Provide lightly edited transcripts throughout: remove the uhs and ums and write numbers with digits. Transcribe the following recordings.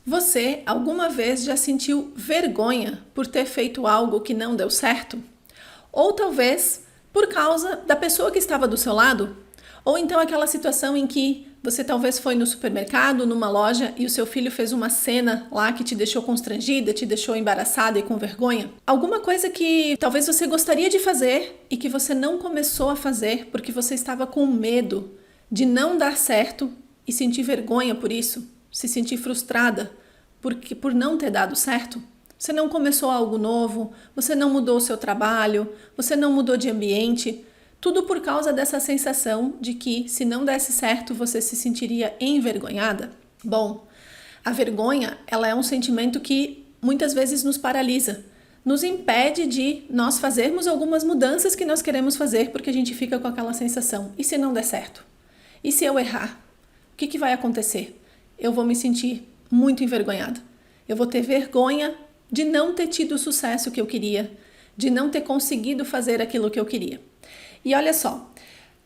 Você alguma vez já sentiu vergonha por ter feito algo que não deu certo? Ou talvez por causa da pessoa que estava do seu lado? Ou então aquela situação em que você talvez foi no supermercado, numa loja e o seu filho fez uma cena lá que te deixou constrangida, te deixou embaraçada e com vergonha? Alguma coisa que talvez você gostaria de fazer e que você não começou a fazer porque você estava com medo de não dar certo e sentir vergonha por isso? Se sentir frustrada por não ter dado certo? Você não começou algo novo, você não mudou o seu trabalho, você não mudou de ambiente, tudo por causa dessa sensação de que se não desse certo você se sentiria envergonhada? Bom, a vergonha, ela é um sentimento que muitas vezes nos paralisa, nos impede de nós fazermos algumas mudanças que nós queremos fazer porque a gente fica com aquela sensação, e se não der certo? E se eu errar? O que vai acontecer? Eu vou me sentir muito envergonhada. Eu vou ter vergonha de não ter tido o sucesso que eu queria, de não ter conseguido fazer aquilo que eu queria. E olha só,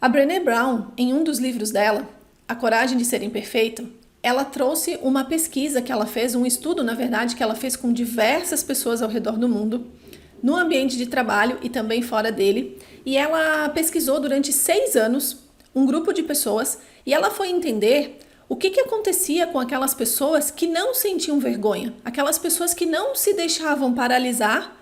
a Brené Brown, em um dos livros dela, A Coragem de Ser Imperfeito, ela trouxe uma pesquisa que ela fez, um estudo, na verdade, que ela fez com diversas pessoas ao redor do mundo, no ambiente de trabalho e também fora dele, e ela pesquisou durante 6 anos um grupo de pessoas e ela foi entender o que acontecia com aquelas pessoas que não sentiam vergonha, aquelas pessoas que não se deixavam paralisar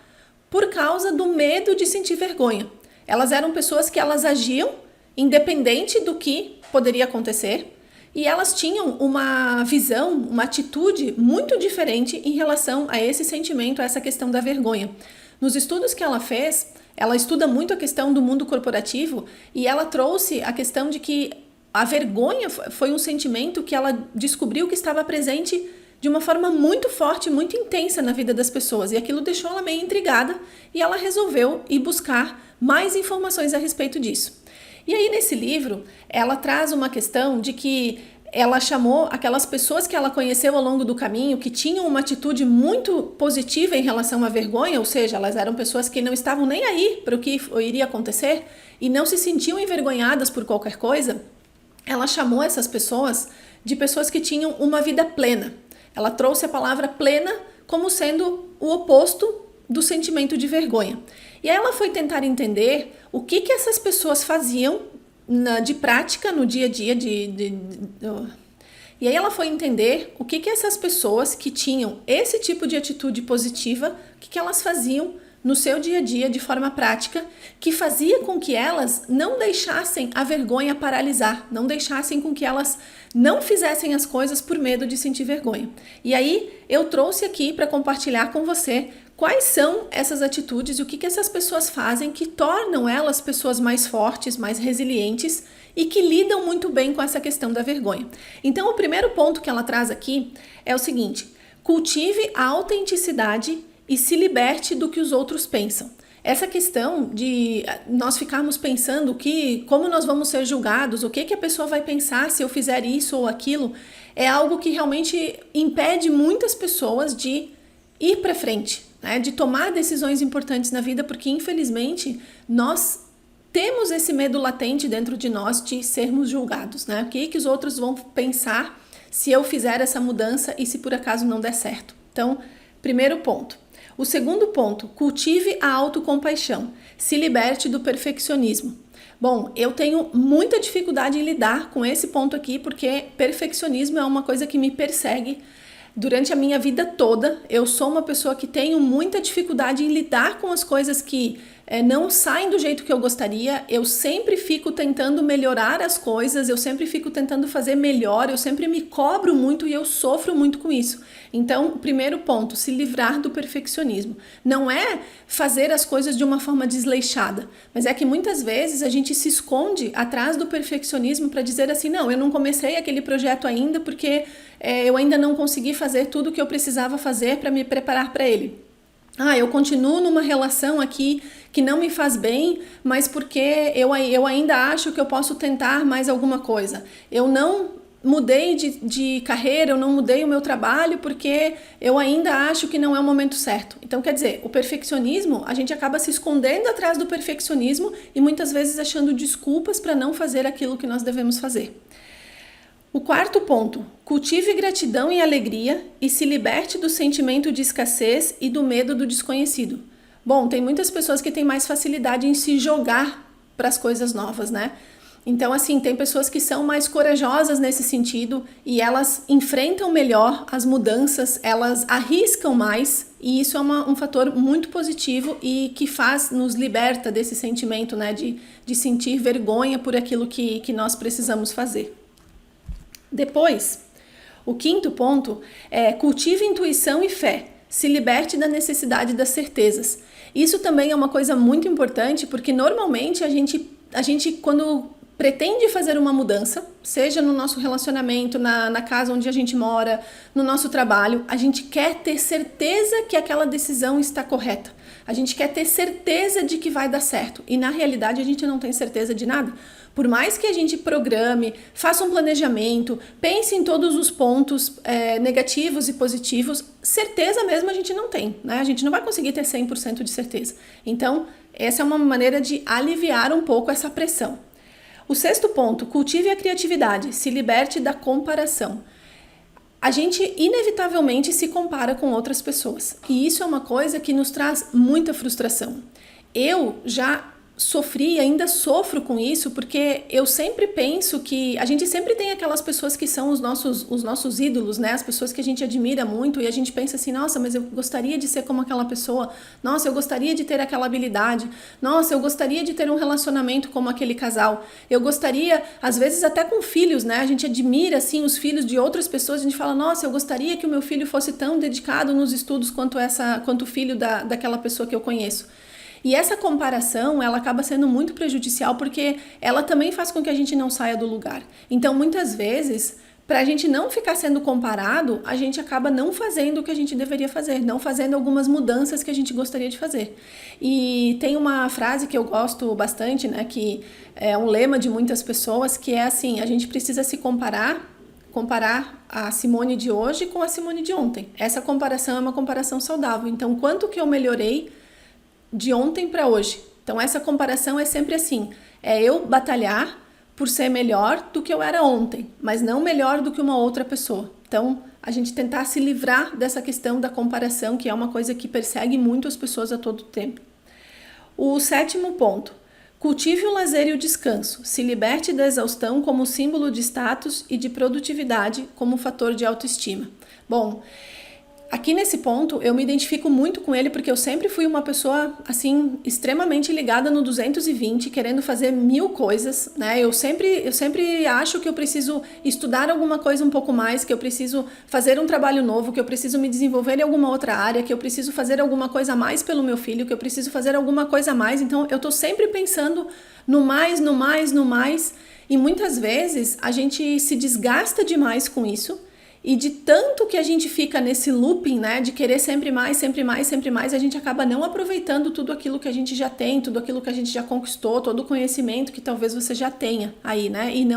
por causa do medo de sentir vergonha. Elas eram pessoas que elas agiam independente do que poderia acontecer e elas tinham uma visão, uma atitude muito diferente em relação a esse sentimento, a essa questão da vergonha. Nos estudos que ela fez, ela estuda muito a questão do mundo corporativo e ela trouxe a questão de que a vergonha foi um sentimento que ela descobriu que estava presente de uma forma muito forte, muito intensa na vida das pessoas. E aquilo deixou ela meio intrigada e ela resolveu ir buscar mais informações a respeito disso. E aí nesse livro, ela traz uma questão de que ela chamou aquelas pessoas que ela conheceu ao longo do caminho, que tinham uma atitude muito positiva em relação à vergonha, ou seja, elas eram pessoas que não estavam nem aí para o que iria acontecer e não se sentiam envergonhadas por qualquer coisa. Ela chamou essas pessoas de pessoas que tinham uma vida plena. Ela trouxe a palavra plena como sendo o oposto do sentimento de vergonha. E aí ela foi tentar entender o que essas pessoas faziam de prática no dia a dia. E aí ela foi entender o que essas pessoas que tinham esse tipo de atitude positiva, o que elas faziam no seu dia a dia de forma prática, que fazia com que elas não deixassem a vergonha paralisar, não deixassem com que elas não fizessem as coisas por medo de sentir vergonha. E aí eu trouxe aqui para compartilhar com você quais são essas atitudes e o que essas pessoas fazem que tornam elas pessoas mais fortes, mais resilientes e que lidam muito bem com essa questão da vergonha. Então o primeiro ponto que ela traz aqui é o seguinte: cultive a autenticidade e se liberte do que os outros pensam. Essa questão de nós ficarmos pensando como nós vamos ser julgados, o que a pessoa vai pensar se eu fizer isso ou aquilo, é algo que realmente impede muitas pessoas de ir para frente, né? De tomar decisões importantes na vida, porque infelizmente nós temos esse medo latente dentro de nós de sermos julgados, né? O que os outros vão pensar se eu fizer essa mudança e se por acaso não der certo? Então, primeiro ponto. O segundo ponto, cultive a autocompaixão, se liberte do perfeccionismo. Bom, eu tenho muita dificuldade em lidar com esse ponto aqui, porque perfeccionismo é uma coisa que me persegue durante a minha vida toda. Eu sou uma pessoa que tenho muita dificuldade em lidar com as coisas que não saem do jeito que eu gostaria. Eu sempre fico tentando melhorar as coisas, eu sempre fico tentando fazer melhor, eu sempre me cobro muito e eu sofro muito com isso. Então, o primeiro ponto, se livrar do perfeccionismo. Não é fazer as coisas de uma forma desleixada, mas é que muitas vezes a gente se esconde atrás do perfeccionismo para dizer assim, não, eu não comecei aquele projeto ainda porque eu ainda não consegui fazer tudo o que eu precisava fazer para me preparar para ele. Eu continuo numa relação aqui que não me faz bem, mas porque eu ainda acho que eu posso tentar mais alguma coisa. Eu não mudei de carreira, eu não mudei o meu trabalho porque eu ainda acho que não é o momento certo. Então, quer dizer, o perfeccionismo, a gente acaba se escondendo atrás do perfeccionismo e muitas vezes achando desculpas para não fazer aquilo que nós devemos fazer. O quarto ponto, cultive gratidão e alegria e se liberte do sentimento de escassez e do medo do desconhecido. Bom, tem muitas pessoas que têm mais facilidade em se jogar para as coisas novas, né? Então, assim, tem pessoas que são mais corajosas nesse sentido e elas enfrentam melhor as mudanças, elas arriscam mais e isso é um fator muito positivo e que nos liberta desse sentimento, né, de sentir vergonha por aquilo que nós precisamos fazer. Depois, o quinto ponto é cultive intuição e fé, se liberte da necessidade das certezas. Isso também é uma coisa muito importante porque normalmente a gente quando pretende fazer uma mudança, seja no nosso relacionamento, na casa onde a gente mora, no nosso trabalho, a gente quer ter certeza que aquela decisão está correta. A gente quer ter certeza de que vai dar certo. E na realidade a gente não tem certeza de nada. Por mais que a gente programe, faça um planejamento, pense em todos os pontos negativos e positivos, certeza mesmo a gente não tem, né? A gente não vai conseguir ter 100% de certeza. Então, essa é uma maneira de aliviar um pouco essa pressão. O sexto ponto, cultive a criatividade, se liberte da comparação. A gente inevitavelmente se compara com outras pessoas e isso é uma coisa que nos traz muita frustração. Eu já sofri e ainda sofro com isso porque eu sempre penso que a gente sempre tem aquelas pessoas que são os nossos ídolos, né? As pessoas que a gente admira muito e a gente pensa assim, nossa, mas eu gostaria de ser como aquela pessoa, nossa, eu gostaria de ter aquela habilidade, nossa, eu gostaria de ter um relacionamento como aquele casal, eu gostaria, às vezes até com filhos, né? A gente admira assim os filhos de outras pessoas, a gente fala, nossa, eu gostaria que o meu filho fosse tão dedicado nos estudos quanto o filho daquela pessoa que eu conheço. E essa comparação, ela acaba sendo muito prejudicial porque ela também faz com que a gente não saia do lugar. Então, muitas vezes, para a gente não ficar sendo comparado, a gente acaba não fazendo o que a gente deveria fazer, não fazendo algumas mudanças que a gente gostaria de fazer. E tem uma frase que eu gosto bastante, né, que é um lema de muitas pessoas, que é assim, a gente precisa se comparar a Simone de hoje com a Simone de ontem. Essa comparação é uma comparação saudável. Então, quanto que eu melhorei de ontem para hoje. Então essa comparação é sempre assim, é eu batalhar por ser melhor do que eu era ontem, mas não melhor do que uma outra pessoa. Então a gente tentar se livrar dessa questão da comparação, que é uma coisa que persegue muito as pessoas a todo tempo. O sétimo ponto, cultive o lazer e o descanso, se liberte da exaustão como símbolo de status e de produtividade como fator de autoestima. Bom, aqui nesse ponto, eu me identifico muito com ele porque eu sempre fui uma pessoa, assim, extremamente ligada no 220, querendo fazer 1000 coisas, né? Eu sempre acho que eu preciso estudar alguma coisa um pouco mais, que eu preciso fazer um trabalho novo, que eu preciso me desenvolver em alguma outra área, que eu preciso fazer alguma coisa a mais pelo meu filho, que eu preciso fazer alguma coisa a mais. Então, eu tô sempre pensando no mais, no mais, no mais. E muitas vezes a gente se desgasta demais com isso. E de tanto que a gente fica nesse looping, né, de querer sempre mais, sempre mais, sempre mais, a gente acaba não aproveitando tudo aquilo que a gente já tem, tudo aquilo que a gente já conquistou, todo o conhecimento que talvez você já tenha aí, né, e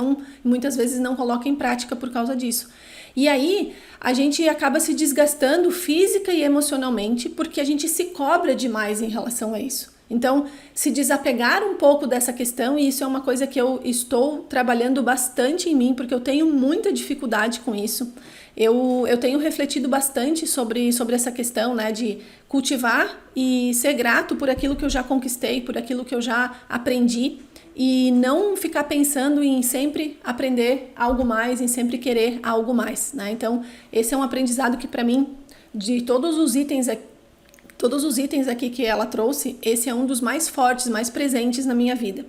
muitas vezes não coloca em prática por causa disso. E aí a gente acaba se desgastando física e emocionalmente porque a gente se cobra demais em relação a isso. Então, se desapegar um pouco dessa questão, e isso é uma coisa que eu estou trabalhando bastante em mim, porque eu tenho muita dificuldade com isso. Eu tenho refletido bastante sobre essa questão, né, de cultivar e ser grato por aquilo que eu já conquistei, por aquilo que eu já aprendi, e não ficar pensando em sempre aprender algo mais, em sempre querer algo mais, né? Então, esse é um aprendizado que, para mim, de todos os itens aqui que ela trouxe, esse é um dos mais fortes, mais presentes na minha vida.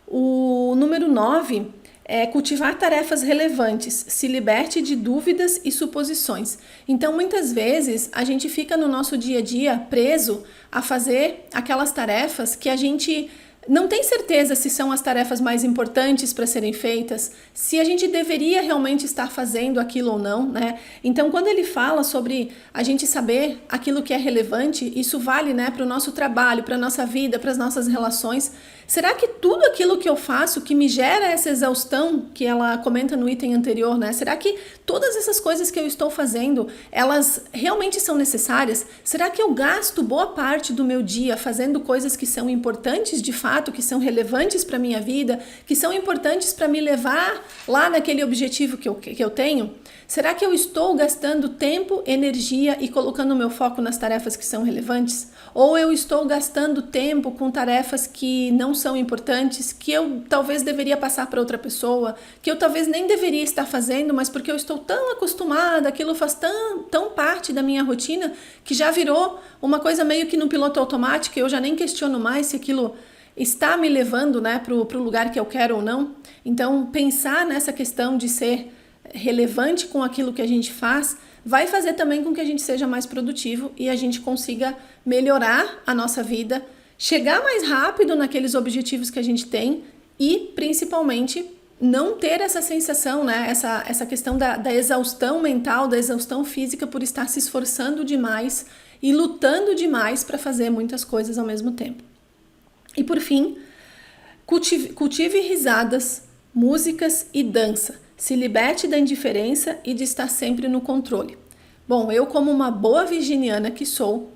O número 9 é cultivar tarefas relevantes, se liberte de dúvidas e suposições. Então, muitas vezes, a gente fica no nosso dia a dia preso a fazer aquelas tarefas que a gente não tem certeza se são as tarefas mais importantes para serem feitas, se a gente deveria realmente estar fazendo aquilo ou não, né? Então, quando ele fala sobre a gente saber aquilo que é relevante, isso vale, né, para o nosso trabalho, para a nossa vida, para as nossas relações. Será que tudo aquilo que eu faço que me gera essa exaustão que ela comenta no item anterior, né? Será que todas essas coisas que eu estou fazendo, elas realmente são necessárias? Será que eu gasto boa parte do meu dia fazendo coisas que são importantes de fato, que são relevantes para minha vida, que são importantes para me levar lá naquele objetivo que eu tenho? Será que eu estou gastando tempo, energia e colocando o meu foco nas tarefas que são relevantes? Ou eu estou gastando tempo com tarefas que não são importantes, que eu talvez deveria passar para outra pessoa, que eu talvez nem deveria estar fazendo, mas porque eu estou tão acostumada, aquilo faz tão parte da minha rotina, que já virou uma coisa meio que no piloto automático, eu já nem questiono mais se aquilo está me levando, né, para o lugar que eu quero ou não. Então, pensar nessa questão de ser relevante com aquilo que a gente faz vai fazer também com que a gente seja mais produtivo e a gente consiga melhorar a nossa vida, chegar mais rápido naqueles objetivos que a gente tem e, principalmente, não ter essa sensação, né? Essa questão da exaustão mental, da exaustão física por estar se esforçando demais e lutando demais para fazer muitas coisas ao mesmo tempo. E, por fim, cultive risadas, músicas e dança. Se liberte da indiferença e de estar sempre no controle. Bom, eu como uma boa virginiana que sou,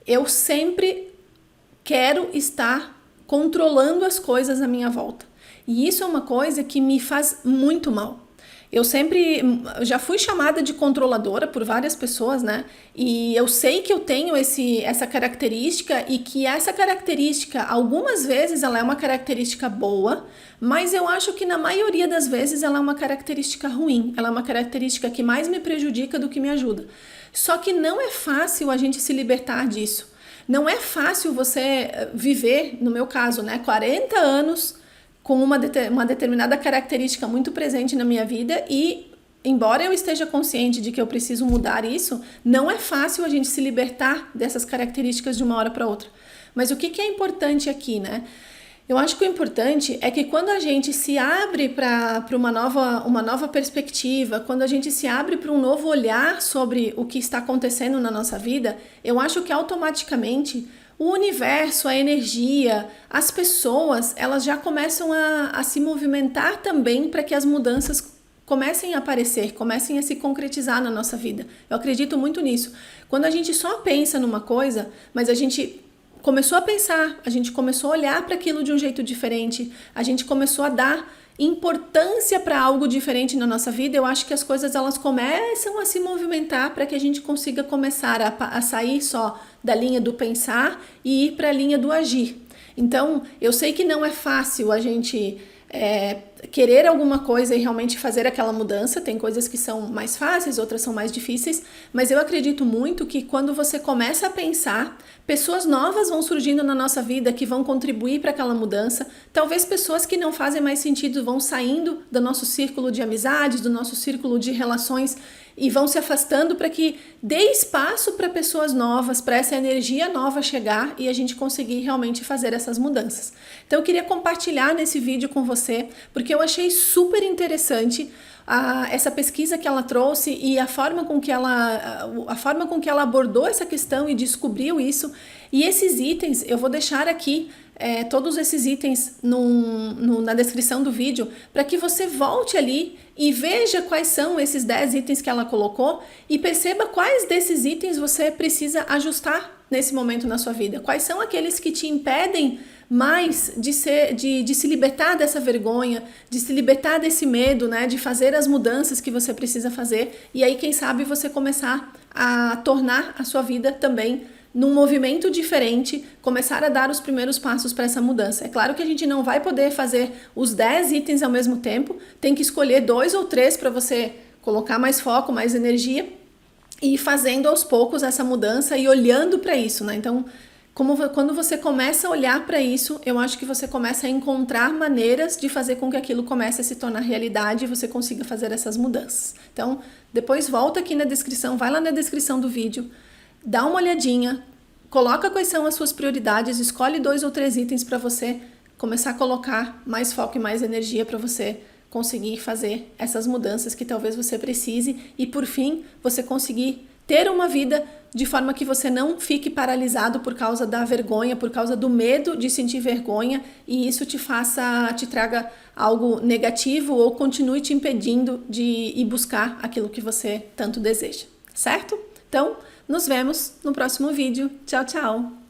eu sempre quero estar controlando as coisas à minha volta. E isso é uma coisa que me faz muito mal. Eu já fui chamada de controladora por várias pessoas, né? E eu sei que eu tenho essa característica e que essa característica, algumas vezes ela é uma característica boa, mas eu acho que na maioria das vezes ela é uma característica ruim. Ela é uma característica que mais me prejudica do que me ajuda. Só que não é fácil a gente se libertar disso. Não é fácil você viver, no meu caso, né, 40 anos com uma determinada característica muito presente na minha vida e, embora eu esteja consciente de que eu preciso mudar isso, não é fácil a gente se libertar dessas características de uma hora para outra. Mas o que é importante aqui, né? Eu acho que o importante é que quando a gente se abre para uma nova perspectiva, quando a gente se abre para um novo olhar sobre o que está acontecendo na nossa vida, eu acho que automaticamente o universo, a energia, as pessoas, elas já começam a se movimentar também para que as mudanças comecem a aparecer, comecem a se concretizar na nossa vida. Eu acredito muito nisso. Quando a gente só pensa numa coisa, mas a gente começou a pensar, a gente começou a olhar para aquilo de um jeito diferente, a gente começou a dar importância para algo diferente na nossa vida, eu acho que as coisas elas começam a se movimentar para que a gente consiga começar a sair só da linha do pensar e ir para a linha do agir. Então, eu sei que não é fácil a gente querer alguma coisa e realmente fazer aquela mudança, tem coisas que são mais fáceis, outras são mais difíceis, mas eu acredito muito que quando você começa a pensar, pessoas novas vão surgindo na nossa vida que vão contribuir para aquela mudança, talvez pessoas que não fazem mais sentido vão saindo do nosso círculo de amizades, do nosso círculo de relações e vão se afastando para que dê espaço para pessoas novas, para essa energia nova chegar e a gente conseguir realmente fazer essas mudanças. Então eu queria compartilhar nesse vídeo com você, porque eu achei super interessante essa pesquisa que ela trouxe e a forma com que ela abordou essa questão e descobriu isso. E esses itens, eu vou deixar aqui todos esses itens na descrição do vídeo para que você volte ali e veja quais são esses 10 itens que ela colocou e perceba quais desses itens você precisa ajustar nesse momento na sua vida. Quais são aqueles que te impedem mais de se libertar dessa vergonha, de se libertar desse medo, né, de fazer as mudanças que você precisa fazer e aí quem sabe você começar a tornar a sua vida também num movimento diferente, começar a dar os primeiros passos para essa mudança. É claro que a gente não vai poder fazer os 10 itens ao mesmo tempo, tem que escolher 2 ou 3 para você colocar mais foco, mais energia e ir fazendo aos poucos essa mudança e olhando para isso, né? Então, quando você começa a olhar para isso, eu acho que você começa a encontrar maneiras de fazer com que aquilo comece a se tornar realidade e você consiga fazer essas mudanças. Então, depois volta aqui na descrição, vai lá na descrição do vídeo, dá uma olhadinha, coloca quais são as suas prioridades, escolhe 2 ou 3 itens para você começar a colocar mais foco e mais energia para você conseguir fazer essas mudanças que talvez você precise e, por fim, você conseguir ter uma vida de forma que você não fique paralisado por causa da vergonha, por causa do medo de sentir vergonha e isso te traga algo negativo ou continue te impedindo de ir buscar aquilo que você tanto deseja, certo? Então, nos vemos no próximo vídeo. Tchau, tchau!